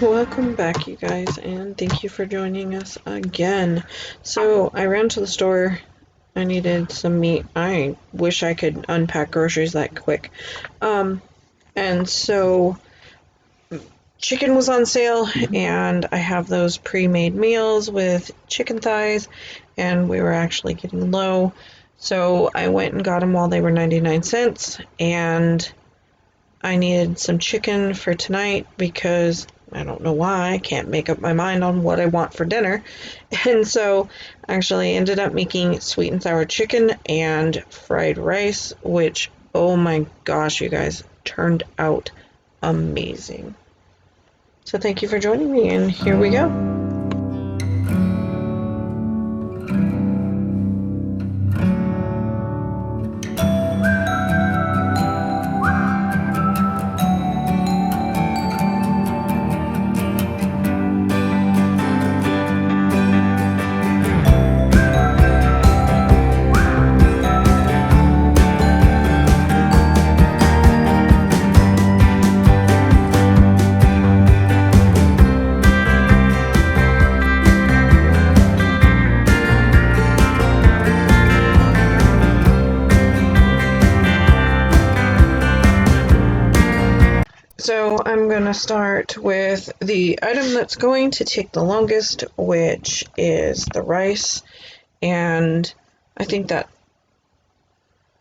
Welcome back, you guys, and thank you for joining us again. So, I ran to the store. I needed some meat. I wish I could unpack groceries that quick. And so chicken was on sale, and I have those pre-made meals with chicken thighs, and we were actually getting low. So, I went and got them while they were 99 cents, and I needed some chicken for tonight because I don't know why I can't make up my mind on what I want for dinner. And so I actually ended up making sweet and sour chicken and fried rice, which, oh my gosh, you guys, turned out amazing. So thank you for joining me, and here we go. So I'm going to start with the item that's going to take the longest, which is the rice. And I think that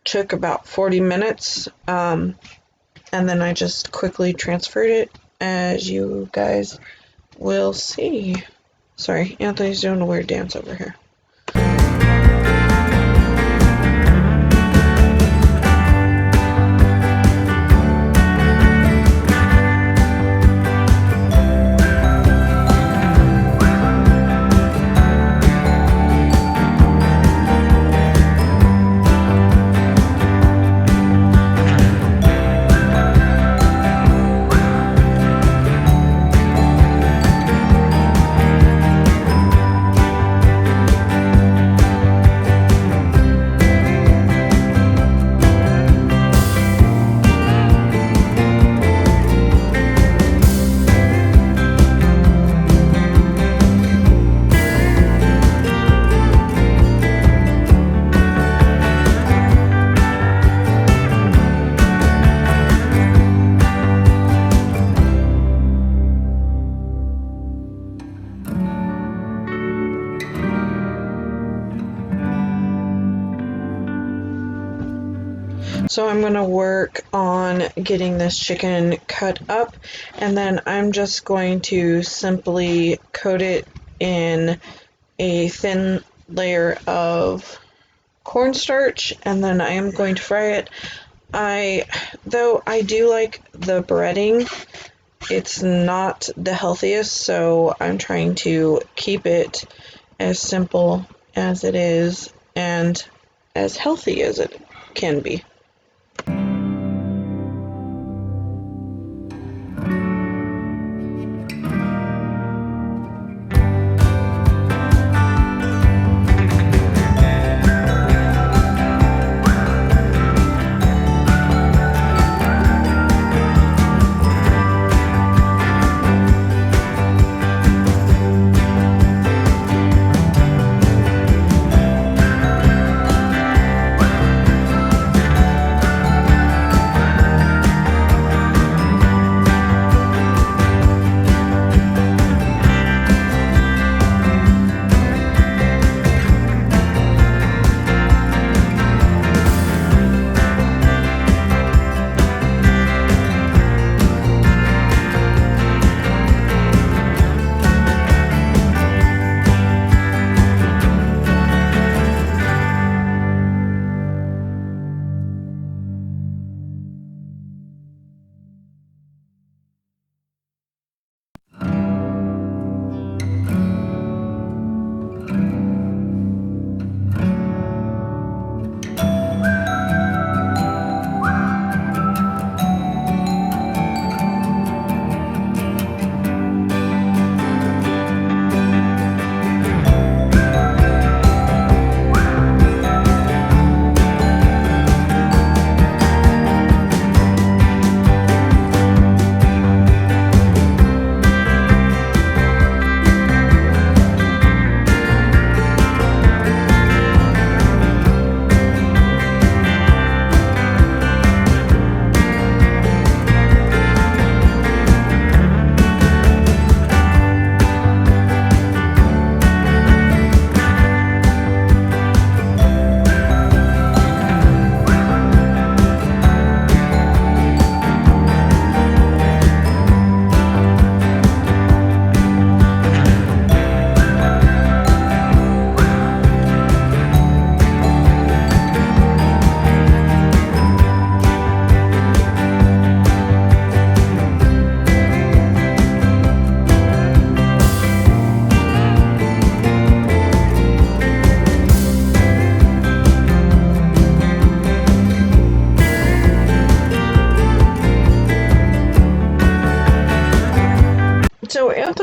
took about 40 minutes. And then I just quickly transferred it, as you guys will see. Sorry, Anthony's doing a weird dance over here. So I'm going to work on getting this chicken cut up, and then I'm just going to simply coat it in a thin layer of cornstarch, and then I am going to fry it. Though I do like the breading, it's not the healthiest, so I'm trying to keep it as simple as it is and as healthy as it can be.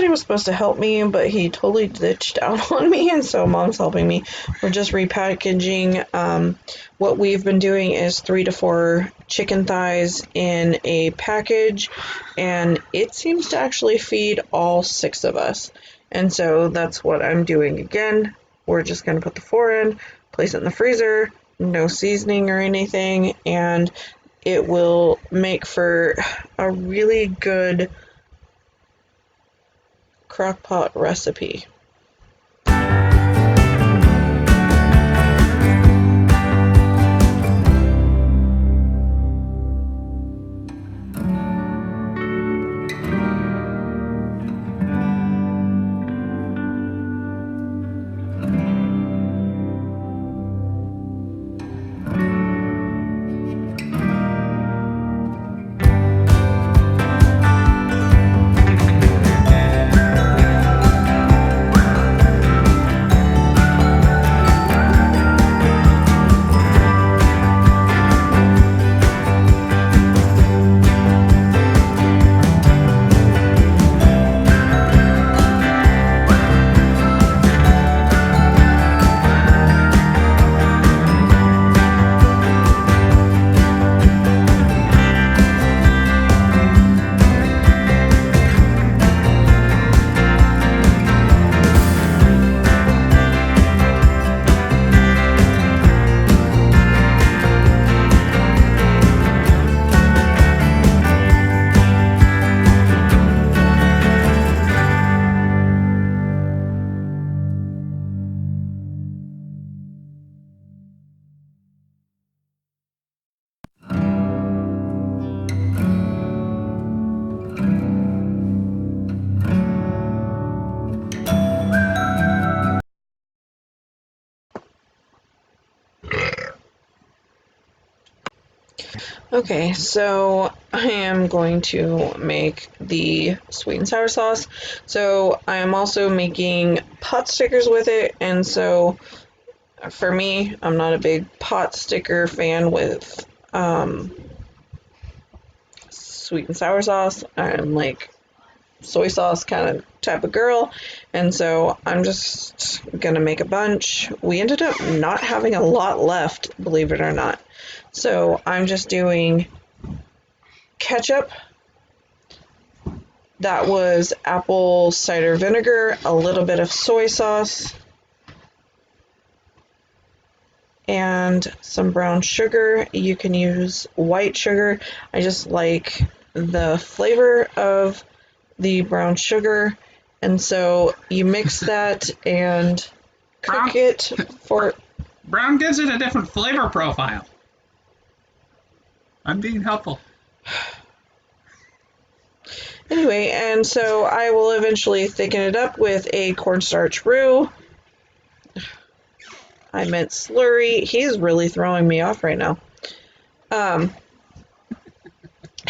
was supposed to help me, but he totally ditched out on me, and so Mom's helping me. We're just repackaging. What we've been doing is 3 to 4 chicken thighs in a package, and it seems to actually feed all 6 of us. And so that's what I'm doing again. We're just going to put the 4 in, place it in the freezer, no seasoning or anything, and it will make for a really good crock pot recipe. Okay, so I am going to make the sweet and sour sauce. So I am also making pot stickers with it, and so for me, I'm not a big pot sticker fan with sweet and sour sauce. I'm like soy sauce kind of type of girl, and so I'm just gonna make a bunch. We ended up not having a lot left, believe it or not. So I'm just doing ketchup. That was apple cider vinegar, a little bit of soy sauce, and some brown sugar. You can use white sugar. I just like the flavor of the brown sugar, and so you mix that and cook it for... Brown gives it a different flavor profile. I'm being helpful. Anyway, and so I will eventually thicken it up with a cornstarch roux. I meant slurry. He's really throwing me off right now. And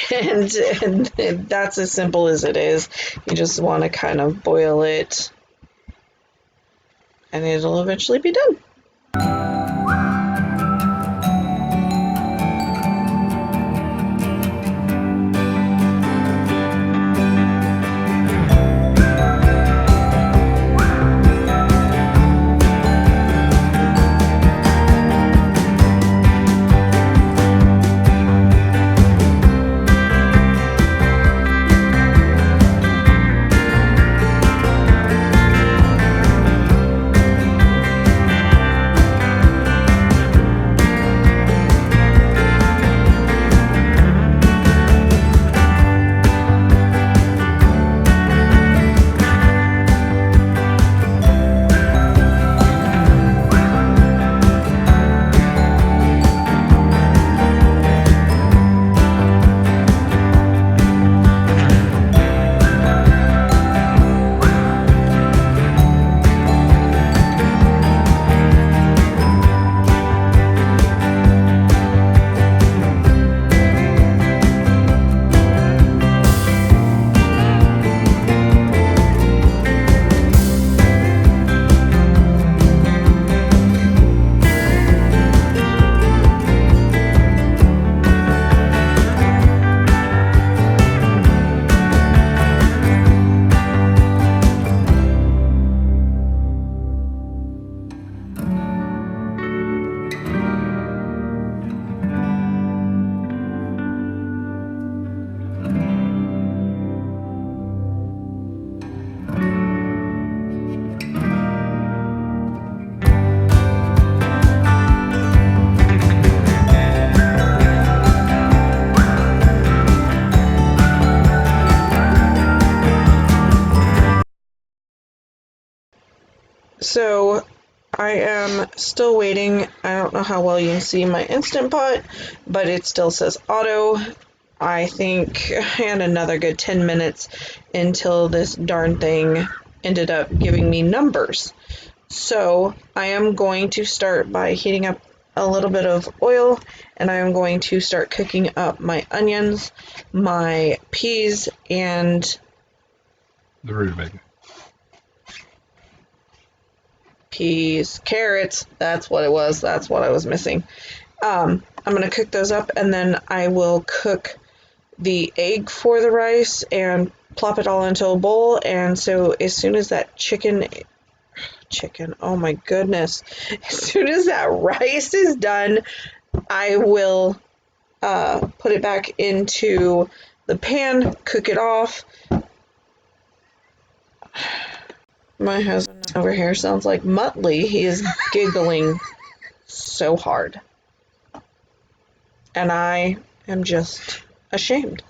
that's as simple as it is. You just want to kind of boil it, and it'll eventually be done. So I am still waiting. I don't know how well you can see my Instant Pot, but it still says auto. I think I had another good 10 minutes until this darn thing ended up giving me numbers. So I am going to start by heating up a little bit of oil, and I am going to start cooking up my onions, my peas, and The rutabaga. peas, carrots. That's what it was. That's what I was missing. I'm going to cook those up, and then I will cook the egg for the rice and plop it all into a bowl. And so as soon as that chicken, oh my goodness, as soon as that rice is done, I will put it back into the pan, cook it off. My husband over here sounds like Muttley. He is giggling so hard. And I am just ashamed.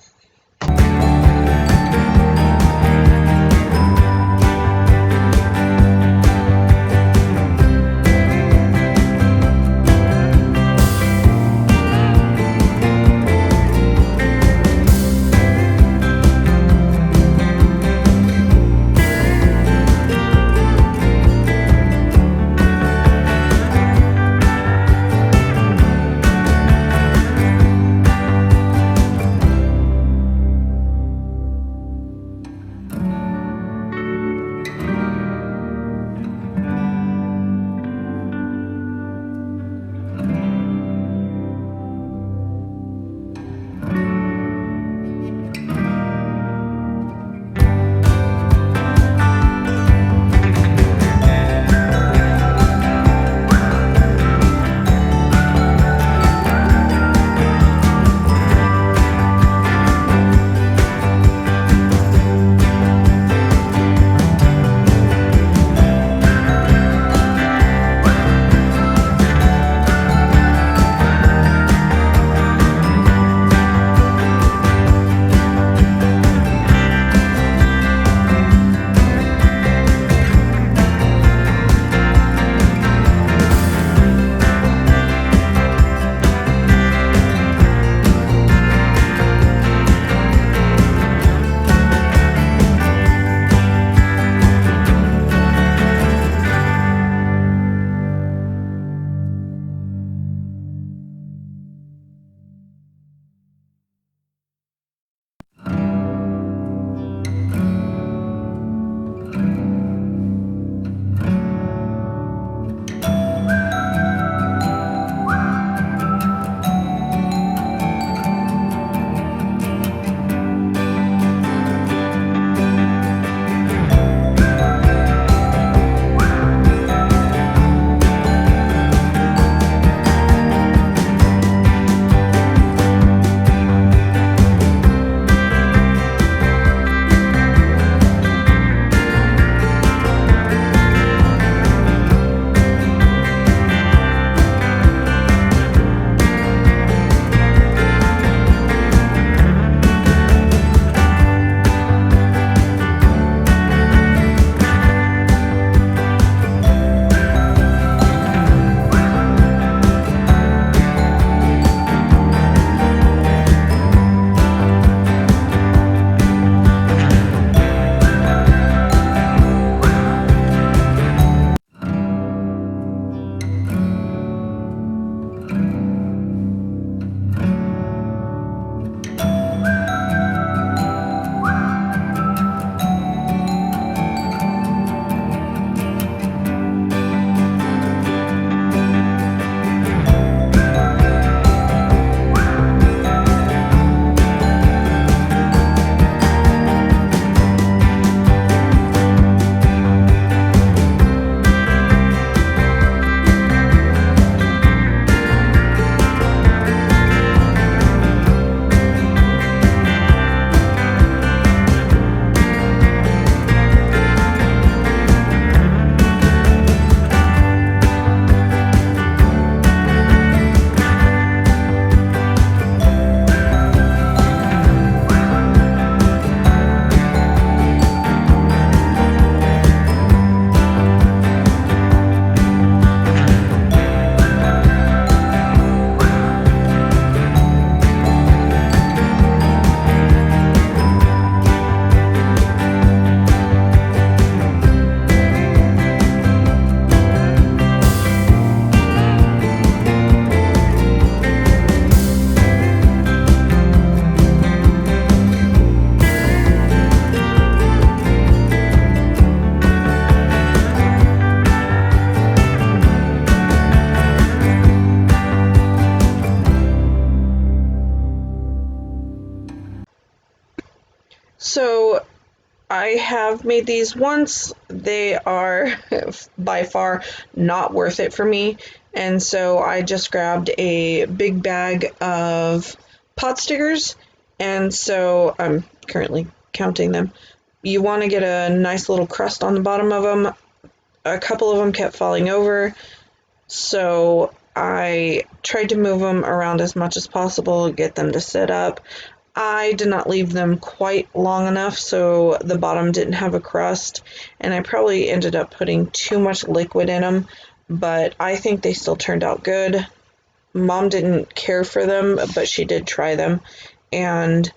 I have made these once. They are by far not worth it for me. And so I just grabbed a big bag of pot stickers. And so I'm currently counting them. You want to get a nice little crust on the bottom of them. A couple of them kept falling over. So I tried to move them around as much as possible, get them to sit up. I did not leave them quite long enough, so the bottom didn't have a crust, and I probably ended up putting too much liquid in them, but I think they still turned out good. Mom didn't care for them, but she did try them, and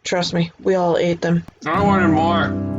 trust me, we all ate them. I wanted more.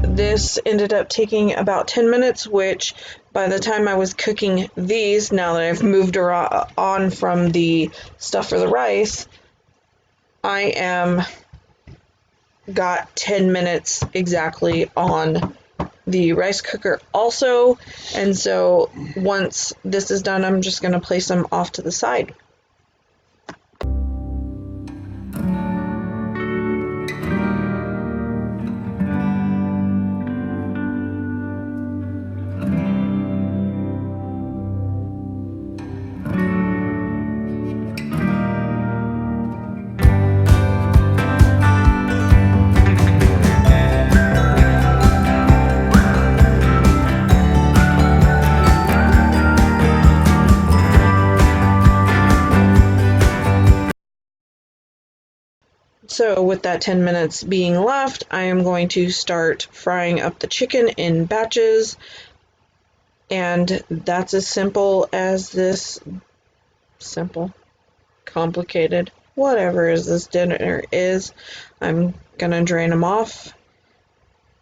This ended up taking about 10 minutes, which by the time I was cooking these, now that I've moved on from the stuff for the rice, I got 10 minutes exactly on the rice cooker also. And so once this is done, I'm just going to place them off to the side. So with that 10 minutes being left, I am going to start frying up the chicken in batches. And that's as simple as this. Simple, complicated, whatever as this dinner is. I'm gonna drain them off.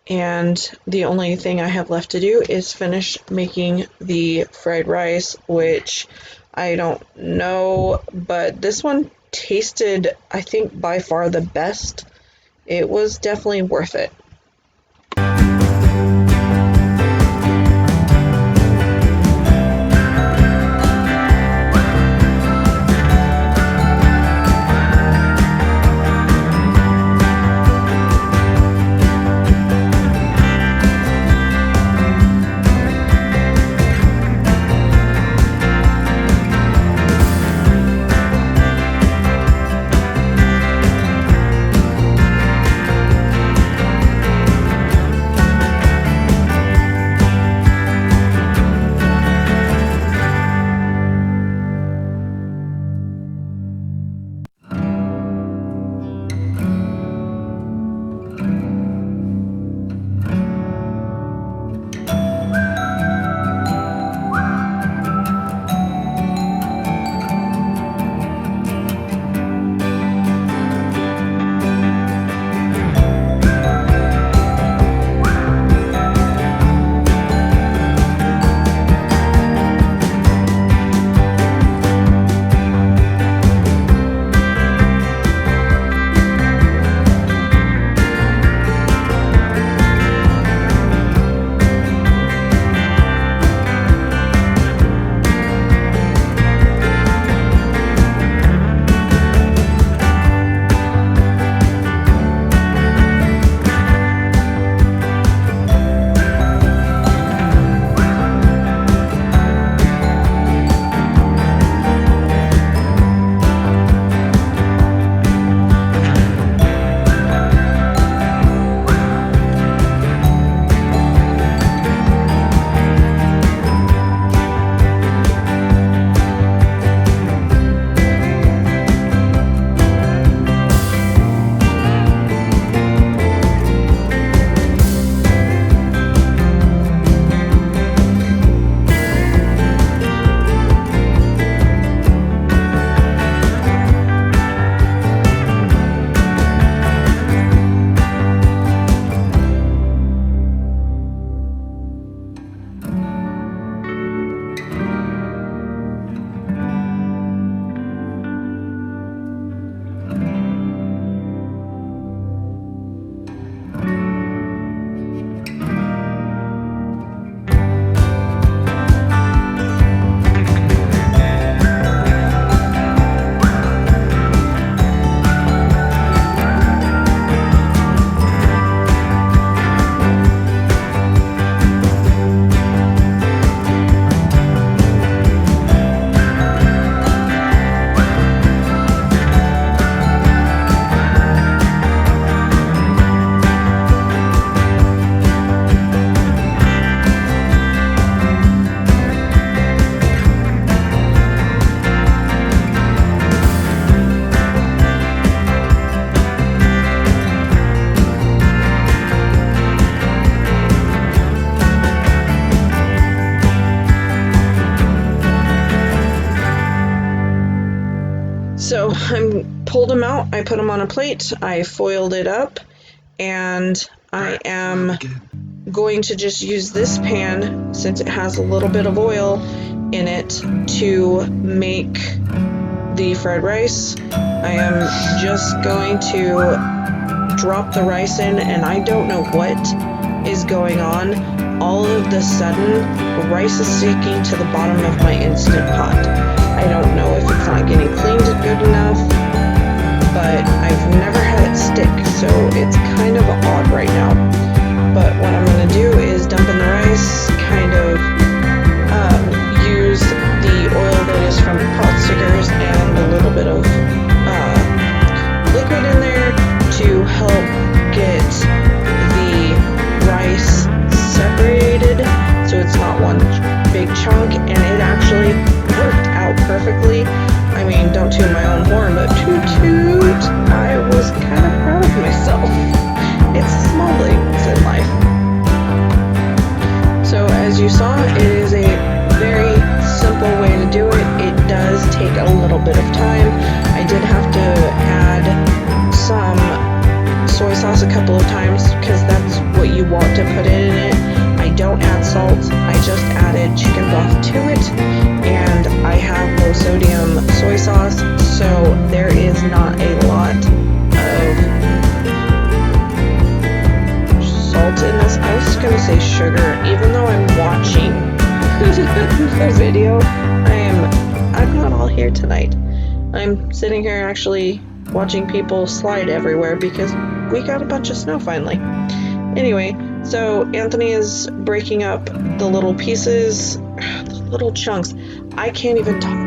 And the only thing I have left to do is finish making the fried rice, which I don't know, but this one tasted, I think, by far the best. It was definitely worth it. I pulled them out, I put them on a plate, I foiled it up, and I am going to just use this pan, since it has a little bit of oil in it, to make the fried rice. I am just going to drop the rice in, and I don't know what is going on. All of the sudden, rice is sticking to the bottom of my Instant Pot. I don't know if it's not getting cleaned good enough, but I've never had it stick, so it's kind of odd right now. But what I'm going to do is dump in the rice, kind of use the oil that is from the pot stickers and a little bit of liquid in there to help get the rice separated so it's not one big chunk, and it actually worked out perfectly. I mean, don't toot my own horn, but toot toot, I was kind of proud of myself. It's the small things in life. So as you saw, it is a very simple way to do it. It does take a little bit of time. I did have to add some soy sauce a couple of times because that's what you want to put in it. I don't add salt. I just added chicken broth to it, and I have low sodium soy sauce, so there is not a lot of salt in this. I was just gonna say sugar, even though I'm watching the video. I'm not all here tonight. I'm sitting here actually watching people slide everywhere because we got a bunch of snow finally. Anyway, so Anthony is breaking up the little pieces, the little chunks. I can't even talk.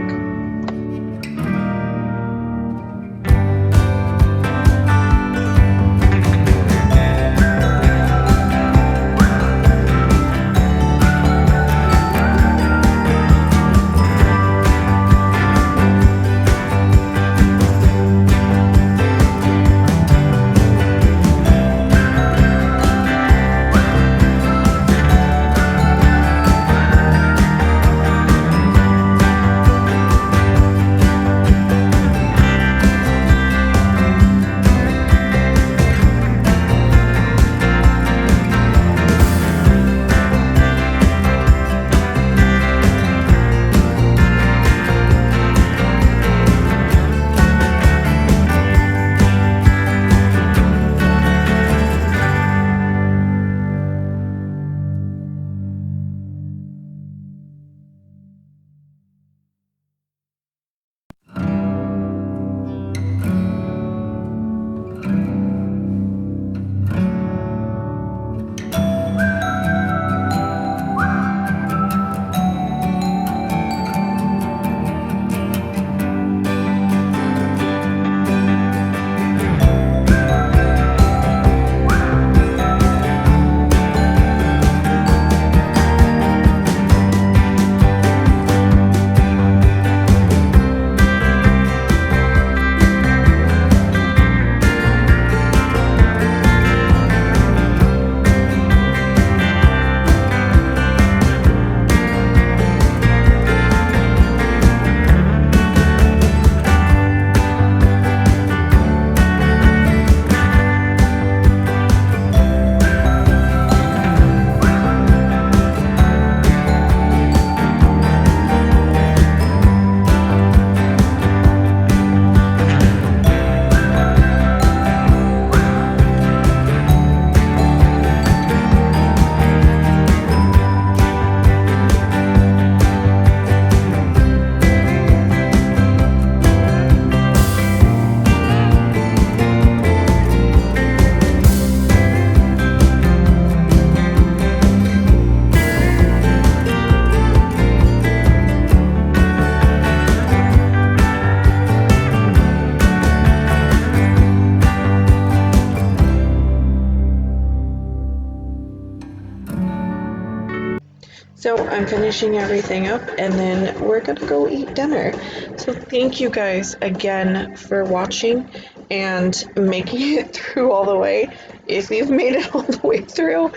So I'm finishing everything up, and then we're gonna go eat dinner. So thank you guys again for watching and making it through all the way, if you've made it all the way through.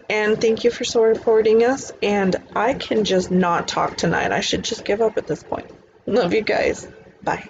And thank you for supporting us, and I can just not talk tonight. I should just give up at this point. Love you guys. Bye.